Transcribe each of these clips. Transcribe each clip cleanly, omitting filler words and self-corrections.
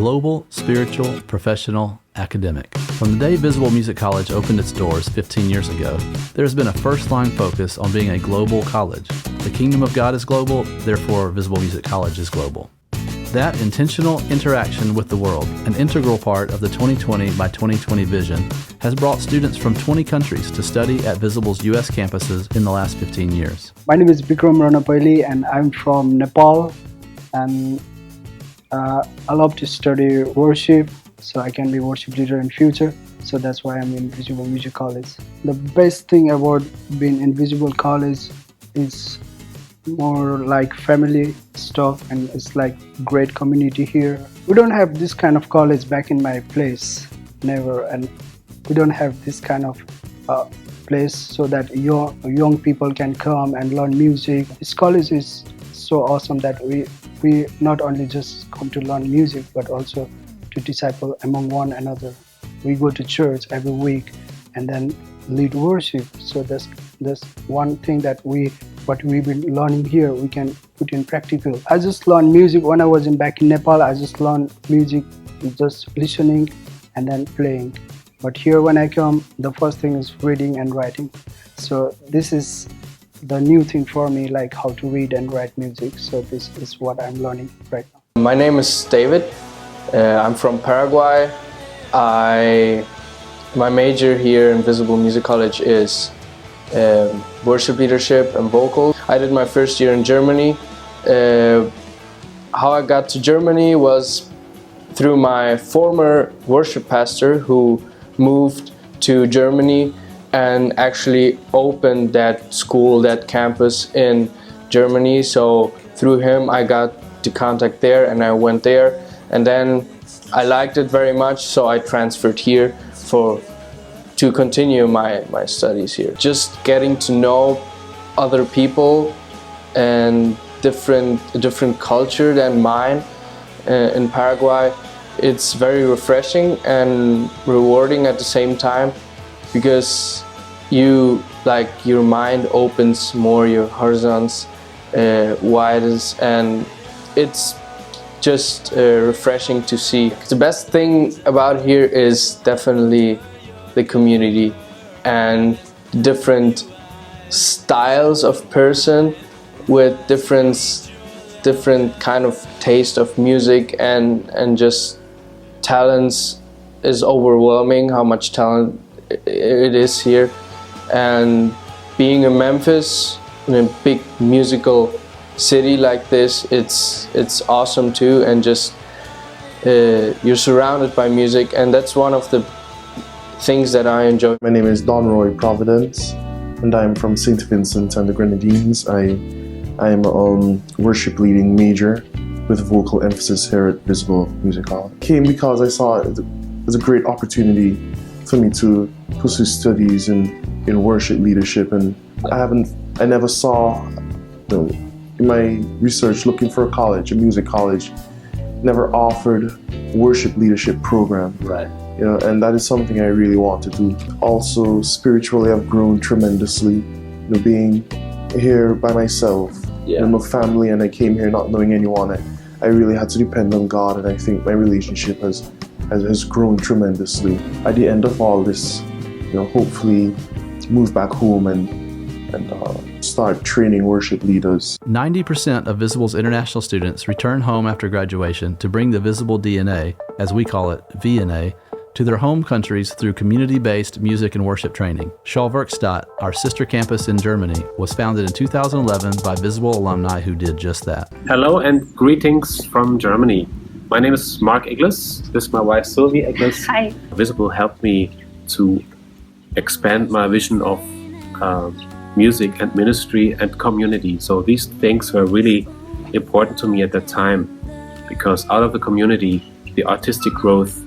global, spiritual, professional, academic. From the day Visible Music College opened its doors 15 years ago, there has been a first-line focus on being a global college. The kingdom of God is global, therefore Visible Music College is global. That intentional interaction with the world, an integral part of the 2020 by 2020 vision, has brought students from 20 countries to study at Visible's U.S. campuses in the last 15 years. My name is Bikram Ranapaili and I'm from Nepal, and I love to study worship, so I can be worship leader in future. So that's why I'm in Visible Music College. The best thing about being in Visible College is more like family stuff, and it's like great community here. We don't have this kind of college back in my place, never, and we don't have this kind of place so that young people can come and learn music. This college is so awesome that we not only just come to learn music but also to disciple among one another. We go to church every week and then lead worship. So that's one thing that what we've been learning here, we can put in practical. I just learned music when I was back in Nepal. I just learned music, just listening and then playing. But here when I come, the first thing is reading and writing. So this is the new thing for me, like how to read and write music. So this is what I'm learning right now. My name is David. I'm from Paraguay. My major here in Visible Music College is worship leadership and vocals. I did my first year in Germany. How I got to Germany was through my former worship pastor who moved to Germany and actually opened that school, that campus in Germany. So through him I got the contact there and I went there, and then I liked it very much, so I transferred here to continue my studies here. Just getting to know other people and different culture than mine in Paraguay. It's very refreshing and rewarding at the same time, because your mind opens more, your horizons widens, and it's just refreshing to see. The best thing about here is definitely the community and different styles of person with different kind of taste of music, and just talents is overwhelming how much talent it is here. And being in Memphis, in a big musical city like this, it's awesome too, and just you're surrounded by music, and that's one of the things that I enjoy. My name is Don Roy Providence, and I'm from St. Vincent and the Grenadines. I am a worship leading major with vocal emphasis here at Visible Music College. Came because I saw it as a great opportunity for me to pursue studies in worship leadership, and I never saw, in my research looking for a music college, never offered worship leadership program. Right. And that is something I really want to do. Also, spiritually, I've grown tremendously. Being here by myself, no family, and I came here not knowing anyone. I really had to depend on God, and I think my relationship has grown tremendously. At the end of all this, hopefully move back home and start training worship leaders. 90% of Visible's international students return home after graduation to bring the Visible DNA, as we call it VNA, to their home countries through community-based music and worship training. Schallwerkstatt, our sister campus in Germany, was founded in 2011 by Visible alumni who did just that. Hello and greetings from Germany. My name is Mark Eglis. This is my wife Sylvie Eglis. Hi. Visible helped me to expand my vision of music and ministry and community. So these things were really important to me at that time, because out of the community, the artistic growth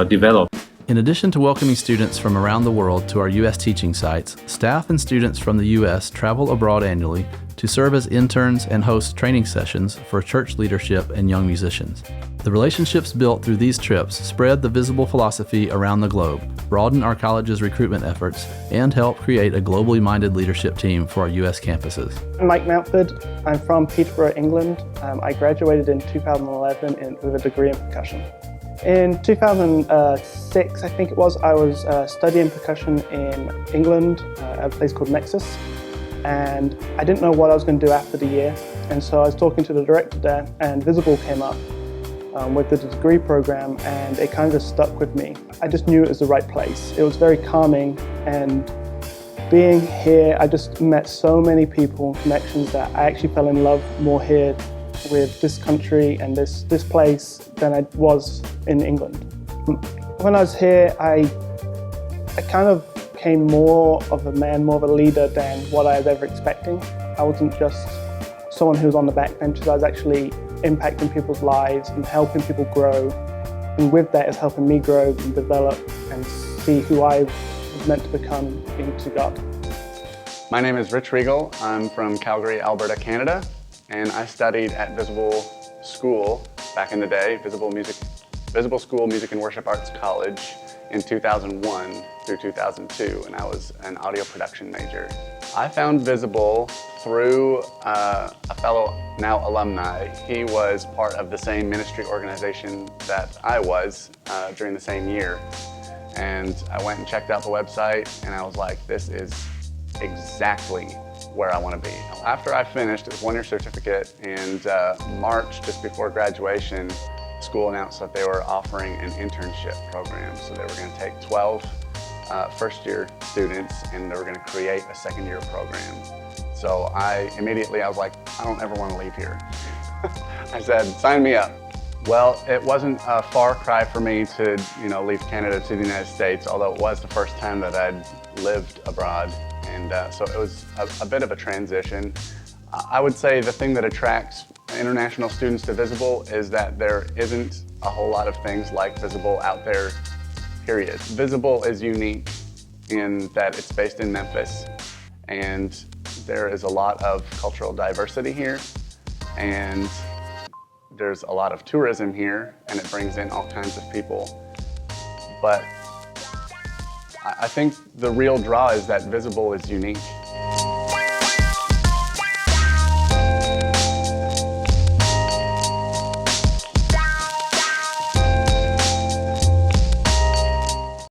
developed. In addition to welcoming students from around the world to our U.S. teaching sites, staff and students from the U.S. travel abroad annually to serve as interns and host training sessions for church leadership and young musicians. The relationships built through these trips spread the Visible philosophy around the globe, broaden our college's recruitment efforts, and help create a globally minded leadership team for our U.S. campuses. I'm Mike Mountford. I'm from Peterborough, England. I graduated in 2011 with a degree in percussion. In 2006, I think it was, I was studying percussion in England at a place called Nexus, and I didn't know what I was going to do after the year, and so I was talking to the director there, and Visible came up with the degree program, and it kind of just stuck with me. I just knew it was the right place. It was very calming, and being here, I just met so many people, connections, that I actually fell in love more here with this country and this place than I was in England. When I was here, I kind of became more of a man, more of a leader than what I was ever expecting. I wasn't just someone who was on the back benches. I was actually impacting people's lives and helping people grow. And with that, it's helping me grow and develop and see who I was meant to become into God. My name is Rich Riegel. I'm from Calgary, Alberta, Canada, and I studied at Visible School back in the day, Visible School Music and Worship Arts College in 2001 through 2002, and I was an audio production major. I found Visible through a fellow, now alumni. He was part of the same ministry organization that I was during the same year. And I went and checked out the website, and I was like, this is exactly where I want to be. After I finished, it was a one-year certificate, and March, just before graduation, school announced that they were offering an internship program. So they were going to take 12 first-year students, and they were going to create a second-year program. So I was like, I don't ever want to leave here. I said, sign me up. Well, it wasn't a far cry for me to, leave Canada to the United States, although it was the first time that I'd lived abroad. And so it was a bit of a transition. I would say the thing that attracts international students to Visible is that there isn't a whole lot of things like Visible out there, period. Visible is unique in that it's based in Memphis, and there is a lot of cultural diversity here, and there's a lot of tourism here, and it brings in all kinds of people. But I think the real draw is that Visible is unique.